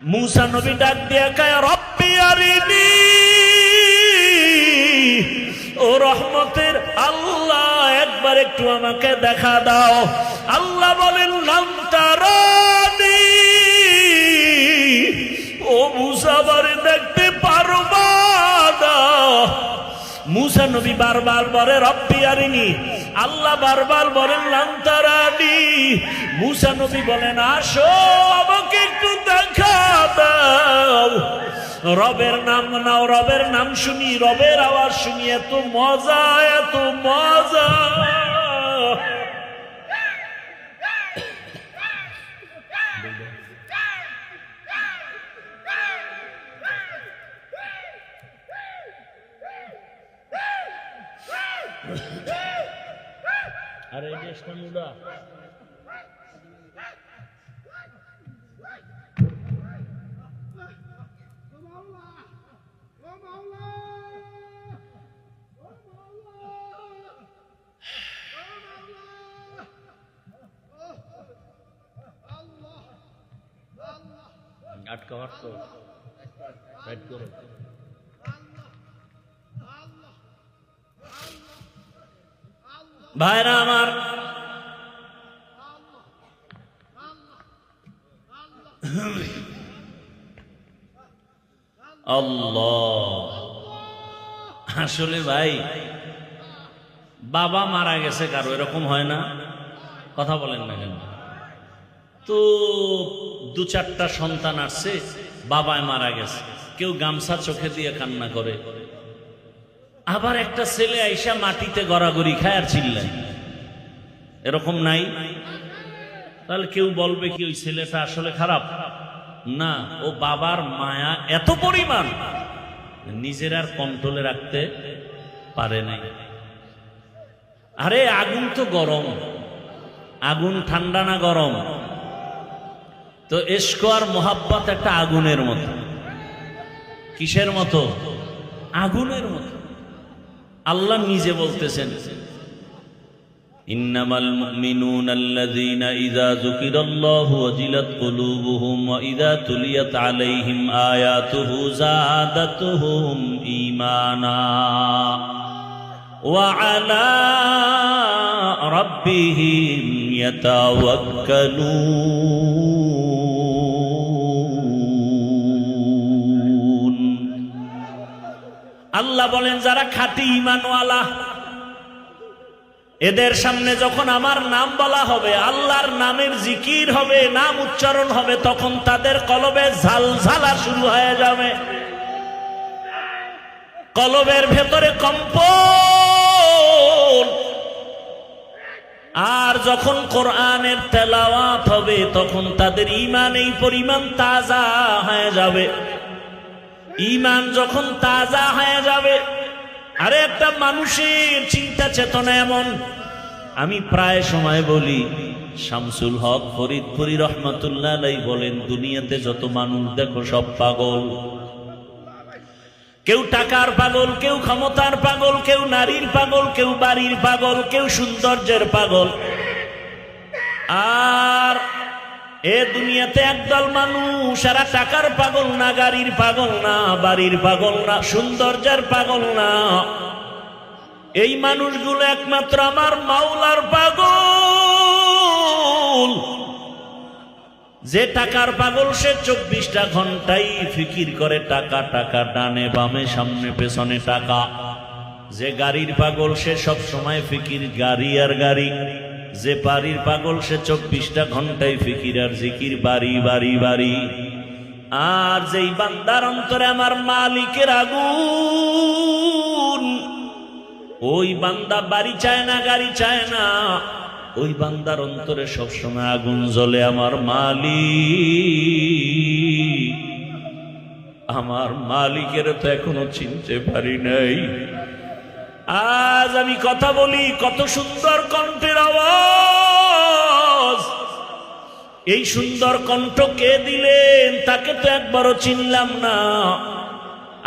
मूसा नबी डाक दिया कहे रब्बी अरिनी ओ रहमतेर अल्लाह एक बार एकटू आमाके देखा दाओ। अल्लाह बोलेन लाम तारानी ओ मूसा बारे देखते पारबा ना। मूसा नबी बार बार बोले रब्बी अरिनी, अल्लाह बार बार बोलेन लाम तारानी। मूसा नबी बोलेन आसो आमाके एकटू देखा दाओ। रबेर नाम नाओ, रबेर नाम शुनी, रबेर आवाज शुनी एत मजा एत मजा। अरे देशটা মুদা আটকা আটকা রাইট করো। ভাইরা আমার, আল্লাহ আসলে ভাই বাবা মারা গেছে কারো এরকম হয় না? কথা বলেন না কেন? তো দু চারটা সন্তান আসছে, বাবায় মারা গেছে, কেউ গামছা চোখে দিয়ে কান্না করে, আবার একটা ছেলে আইসা মাটিতে গড়াগড়ি খায় আর চিল্লায়, এরকম নাই? তাহলে কেউ বলবে কি ওই ছেলেটা আসলে খারাপ? না, ও বাবার মায়া এত পরিমাণ নিজের আর কন্ট্রোলে রাখতে পারে নাই। আরে আগুন তো গরম, আগুন ঠান্ডা না গরম? তো ইশক আর মোহাব্বত একটা আগুনের মতো। কিসের মতো? আগুনের মতো। আল্লাহ নিজে বলতেছেন ইন্নামাল মুমিনুনা আল্লাযীনা ইযা যুকিরাল্লাহু ওয়াজিলাত কুলুবুহুম ওয়া ইযা তুলিয়াত আলাইহিম আয়াতুহু যাদাতুহুম ঈমানা ওয়া আলা রাব্বিহিম ইয়াতাওয়াক্কালুন। আল্লাহ বলেন যারা খাঁটি ঈমানওয়ালা, এদের সামনে যখন আমার নাম বলা হবে, আল্লাহর নামের জিকির হবে, নাম উচ্চারণ হবে, তখন তাদের কলবে ঝালঝালা শুরু হয়ে যাবে, কলবের ভেতরে কম্পন। আর যখন কোরআনের তেলাওয়াত হবে তখন তাদের ঈমান এই পরিমাণ তাজা হয়ে যাবে। ঈমান যখন তাজা হয়ে যাবে, আরে একটা মানুষের চিন্তা চেতনা এমন, আমি প্রায় সময় বলি, শামসুল হক ফরিদপুরি রহমাতুল্লাহ আলাইহি বলেন দুনিয়াতে যত মানুষ দেখো সব পাগল। কেউ টাকার পাগল, কেউ ক্ষমতার পাগল, কেউ নারীর পাগল, কেউ বাড়ির পাগল, কেউ সৌন্দর্যের পাগল। আর এ দুনিয়াতে একদল মানুষ, এরা টাকার পাগল না, গাড়ির পাগল না, বাড়ির পাগল না, সৌন্দর্যের পাগল না। এই মানুষগুলো একমাত্র আমার মাওলার পাগল। যে টাকার পাগল সে 24টা ঘন্টাই ফিকির করে টাকা, টাকা, ডানে বামে সামনে পেছনে টাকা। যে গাড়ির পাগল সে সব সময় ফিকির গাড়ি আর গাড়ি। যে বাড়ির পাগল সে 24টা ঘন্টায় ফিকির আর জিকির বাড়ি বাড়ি বাড়ি। আর যেই বান্দার অন্তরে আমার মালিকের আগুন, ওই বান্দা বাড়ি চায় না, গাড়ি চায় না, ওই বান্দার অন্তরে সবসময় আগুন জ্বলে। আমার মালিক, আমার মালিকের তো এখনো চিনতে পারি নাই। আজ আমি কথা বলি, কত সুন্দর কণ্ঠের আওয়াজ। এই সুন্দর কণ্ঠ কে দিলেন? তাকে তো একবারও চিনলাম না।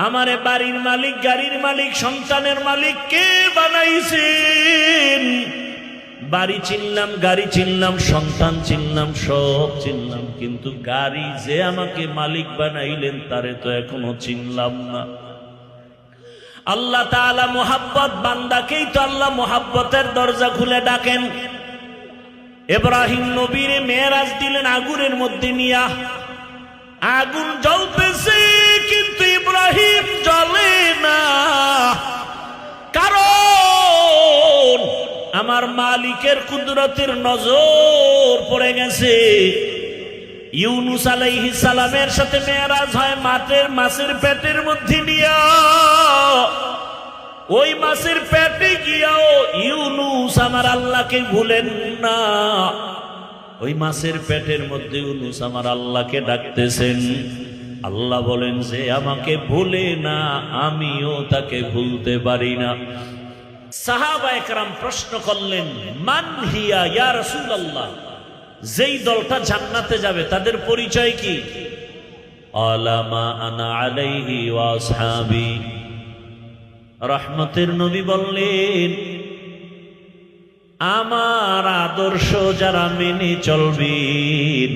আমারে বাড়ির মালিক, গাড়ির মালিক, সন্তানের মালিক কে বানাইছেন? বাড়ি চিনলাম, গাড়ি চিনলাম, সন্তান চিনলাম, সব চিনলাম, কিন্তু গাড়ি যে আমাকে মালিক বানাইলেন তারে তো এখনো চিনলাম না। আল্লাহ তাআলা মোহাব্বত, বান্দাকেই তো আল্লাহ মোহাব্বতের দরজা খুলে ডাকেন। ইব্রাহিম নবীর মেরাজ দিলেন আগুনের মধ্যে নিয়া, আগুন জ্বলতেছে কিন্তু ইব্রাহিম জ্বলে না, কারণ আমার মালিকের কুদরতের নজর পড়ে গেছে। ইউনুস আলাইহিস সালামের সাথে মেরাজ হয় মাছের পেটের মধ্যে নিয়া, ওই মাছের পেটে গিয়াও ইউনুস আমার আল্লাহকে ভুলেন না। ওই মাছের পেটের মধ্যে ইউনুস আমার আল্লাহকে ডাকতেছেন। আল্লাহ বলেন যে আমাকে ভুলে না, আমিও তাকে ভুলতে পারি না। সাহাবায়ে কেরাম প্রশ্ন করলেন, মান হিয়া ইয়া রাসূলুল্লাহ, যেই দলটা জান্নাতে যাবে তাদের পরিচয় কি? আলামা আনা আলাইহি ওয়া আসহাবি। রহমতের নবী বললেন, আমার আদর্শ যারা মেনে চলবেন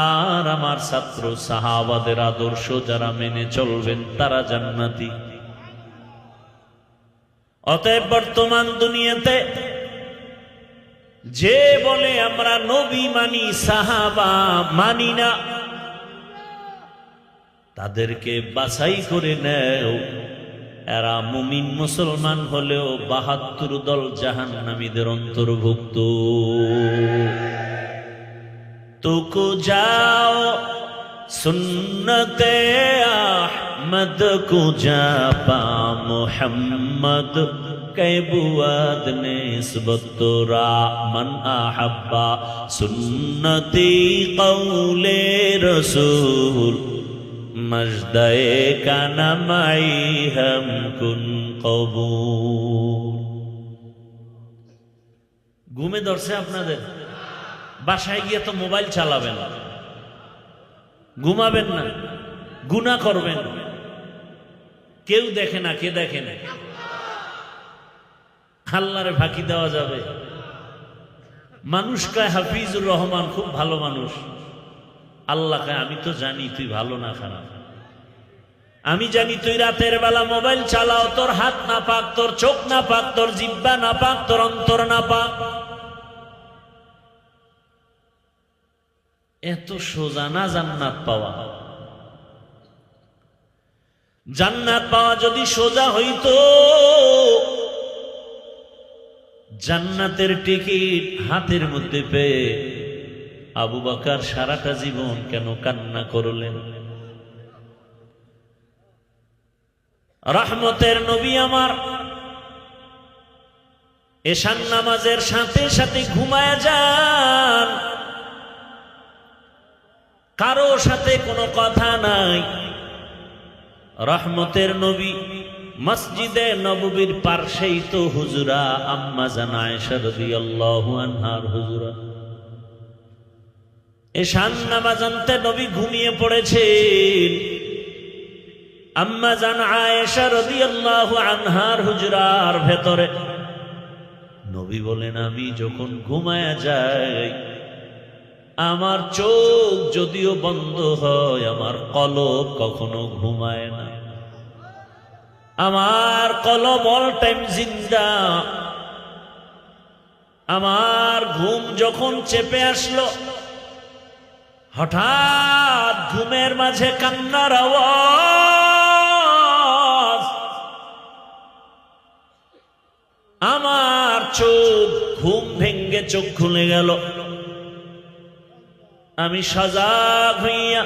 আর আমার ছাত্র সাহাবাদের আদর্শ যারা মেনে চলবেন তারা জান্নাতি। অতএব বর্তমান দুনিয়াতে যে বলে আমরা নবী মানি সাহাবা মানি না, তাদেরকে বাছাই করে নেও। এরা মুমিন মুসলমান হলেও ৭২ দল জাহান্নামীদের অন্তর্ভুক্ত। তুকু যাও সুন্নতে আহমদ কুজা পা মুহাম্মদ कैबुआद निस्बत रा मन अहब्बा सुन्नती कौले रसूल मजदे का नमाई हम कुन कबूल। ঘুমে ধরছে আপনাদের? বাসায় গিয়ে তো মোবাইল চালাবেন, ঘুমাবেন না, গুনাহ করবেন। কেউ দেখে না, কে দেখে না? আল্লাহরে ফাঁকি দেওয়া যাবে? মানুষ কয় হাফিজুর রহমান খুব ভালো মানুষ, আল্লাহ কয় আমি তো জানি তুই ভালো না খারাপ। আমি জানি তুই রাতের বেলা মোবাইল চালাও, তোর হাত না পাক, তোর চোখ না পাক, তোর জিহ্বা না পাক, তোর অন্তর না পাক। এত সোজা না জান্নাত পাওয়া? জান্নাত পাওয়া যদি সোজা হইতো, জান্নাতের টিকিট হাতের মধ্যে পেয়ে আবু বকর সারাটা জীবন কেন কান্না করলেন? রহমতের নবী আমার এশান নামাজের সাথে সাথে ঘুমায় যান, কারো সাথে কোনো কথা নাই। রহমতের নবী মসজিদে নববীর পার্শ্বেই তো হুজুরা আম্মা জান আয়েশা রাদিয়াল্লাহু আনহার হুজুরা। এশান নামাজ আনতে নবী ঘুমিয়ে পড়েছেন। আম্মা জান আয়েশা রাদিয়াল্লাহু আনহার হুজরার ভেতরে নবী বলেন, আমি যখন ঘুমায়া যাই আমার চোখ যদিও বন্ধ হয়, আমার কলব কখনো ঘুমায় না। আমার কলব অল টাইম জিন্দা। আমার ঘুম যখন চেপে আসলো, হঠাৎ ঘুমের মাঝে কান্নার আওয়াজ, আমার চোখ ঘুম ভেঙ্গে চোখ খুলে গেল। আমি সজাগ হইয়া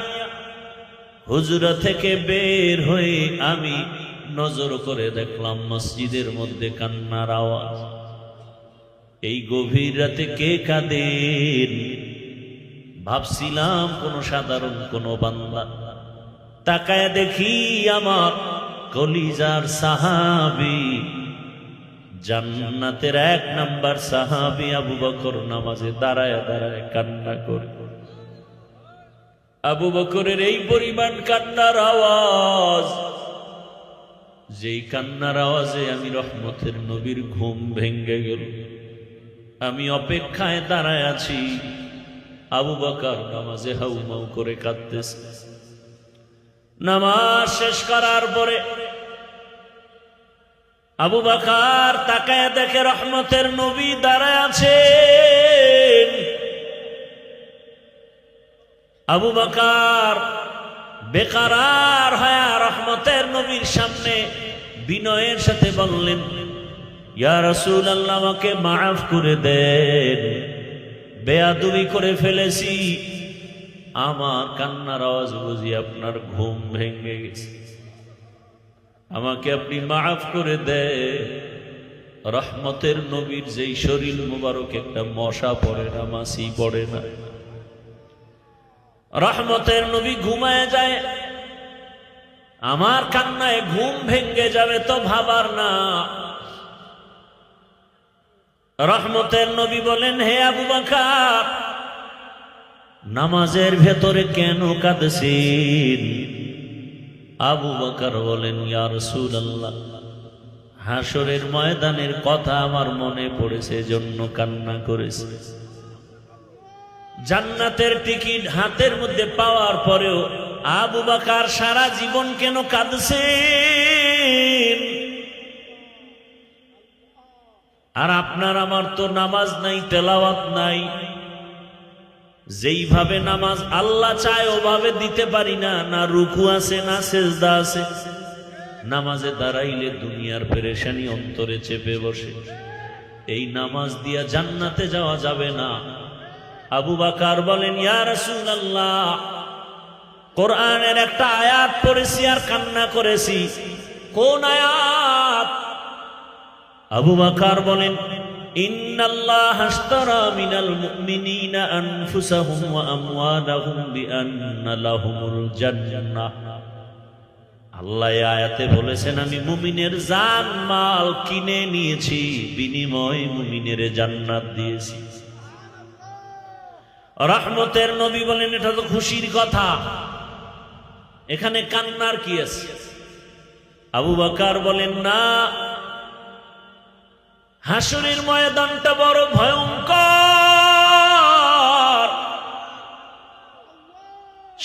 হুজরা থেকে বের হয়ে আমি নজর করে দেখলাম মসজিদের মধ্যে কান্নার আওয়াজ। এই গভীর রাতে কে কাঁদেন? ভাবছিলাম কোন সাধারণ কোন বান্দা। তাকায় দেখি আমার কলিজার সাহাবী, জান্নাতের ১ নাম্বার সাহাবী আবু বকর নামাজে দাঁড়ায় দাঁড়ায় কান্না করে। আবু বকরের এই পরিমাণ কান্নার আওয়াজ, যেই কান্নার আওয়াজে আমি রহমতের নবীর ঘুম ভেঙ্গে গেল। আমি অপেক্ষায় দাঁড়ায় আছি। আবু বকর নামাজে হাউমাউ করে কাঁদতেছে। নামাজ শেষ করার পরে আবু বকর তাকায় দেখে রহমতের নবী দাঁড়ায় আছেন। আবু বকর বেকরার হয়ে রহমতের নবীর সামনে বিনয়ের সাথে বললেন, ইয়া রাসূলুল্লাহ, আমাকে মাফ করে দেন, বেয়াদবি করে ফেলেছি। আমার কান্নার আওয়াজ বুঝি আপনার ঘুম ভেঙে গেছে, আমাকে আপনি মাফ করে দেন। রহমতের নবীর যেই শরীর মুবারক একটা মশা পড়ে না, মাছি পড়ে না। রহমতের নবী ঘুমায় যায়, আমার কান্নায় ঘুম ভেঙে যাবে তো ভাবার না। রহমতের নবী বলেন, হে আবু বকর, নামাজের ভেতরে কেন কাঁদছেন? আবু বকর বলেন, ইয়া রাসূলুল্লাহ, হাসরের ময়দানের কথা আমার মনে পড়েছে, জন্য কান্না করেছে। জান্নাতের টিকিট হাতের মধ্যে পাওয়ার পরেও আবু বকর সারা জীবন কেন কাঁদছেন? আর আপনার আমার তো নামাজ নাই, তেলাওয়াত নাই। যেইভাবে নামাজ আল্লাহ চায় ওভাবে দিতে পারি না, না রুকু আছে না সেজদা আছে। নামাজে দাঁড়াইলে দুনিয়ার পেরেশানি অন্তরে চেপে বসে। এই নামাজ দিয়া জান্নাতে যাওয়া যাবে না। আবু বকর বলেন, ইয়া রাসূলুল্লাহ, কোরআনের একটা আয়াত পড়েছি আর কান্না করেছি। কোন আয়াত? আবু বকর বলেন, ইন্নাল্লাহা আশতারা মিনাল মুমিনিনা আনফুসাহুম ওয়া আমওয়ালাহুম বিআন্না লাহুমুল জান্নাহ। আল্লাহ এই আয়াতে বলেছেন, আমি মুমিনের জান মাল কিনে নিয়েছি, বিনিময়ে মুমিনের জান্নাত দিয়েছি। রহমতের নবী বলেন, এটা তো খুশির কথা, এখানে কান্নার কি আছে? আবু বকর বলেন, না, হাসরের ময়দানটা বড় ভয়ঙ্কর।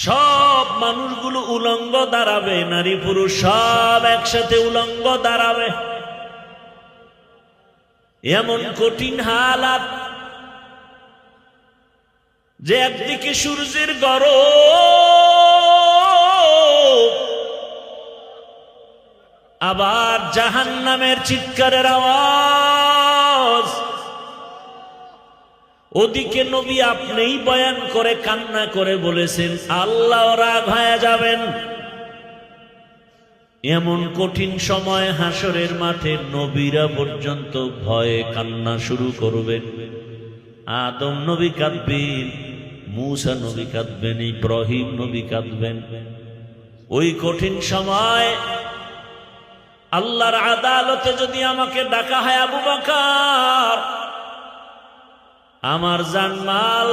সব মানুষগুলো উলঙ্গ দাঁড়াবে, নারী পুরুষ সব একসাথে উলঙ্গ দাঁড়াবে। এমন কঠিন হালাত যে একদিকে সূর্যের গরম, আবার জাহান্নামের চিৎকারের আওয়াজ। ওদিকে নবী আপনিই বয়ান করে কান্না করে বলেছেন, আল্লাহ রাগ হয়ে যাবেন। এমন কঠিন সময় হাসরের মাঠে নবীরা পর্যন্ত ভয়ে কান্না শুরু করবেন। আদম নবী কাঁদবেন, মূসা নবী কাঁদবেন, ইব্রাহিম নবী কাঁদবেন। ওই কঠিন সময় আল্লাহর আদালতে যদি আমাকে ডাকা হয়, আবু বকর, আমার জানমাল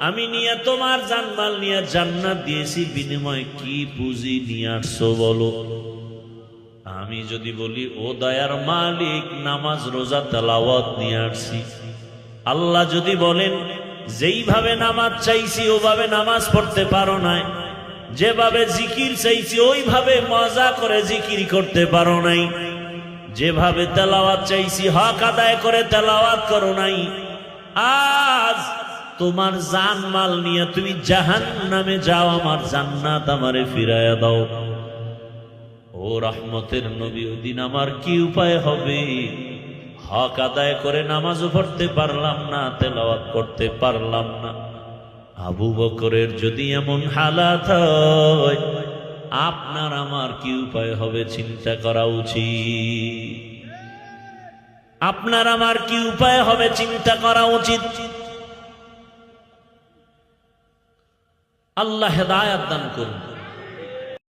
আমি নিয়ে তোমার জানমাল নিয়ে জান্নাত দিয়েছি, বিনিময়ে কি পুঁজি নিয়ে আসছো বলো? আমি যদি বলি, ও দয়ার মালিক, নামাজ রোজা তেলাওয়াত নিয়ে আসছি। আল্লাহ যদি বলেন, যেইভাবে নামাজ চাইছি ওভাবে নামাজ পড়তে পারো নাই, যেভাবে জিকির চাইছি ওইভাবে মজা করে জিকির করতে পারো নাই, যেভাবে তেলাওয়াত চাইছি হক আদায় করে তেলাওয়াত করো নাই, আজ তোমার জানমাল নিয়ে তুমি জাহান্নামে যাও, আমার জান্নাত আমারে ফিরাইয়া দাও। ও রহমতের নবী, ওদিন আমার কি উপায় হবে? হক আদায় করে নামাজও পড়তে পারলাম না, তেলাওয়াত করতে পারলাম না। আবু বকরের যদি এমন হালাত হয়, আপনার আমার কি উপায় হবে চিন্তা করা উচিত। আপনার আমার কি উপায় হবে চিন্তা করা উচিত। আল্লাহ হেদায়েত দান করুন।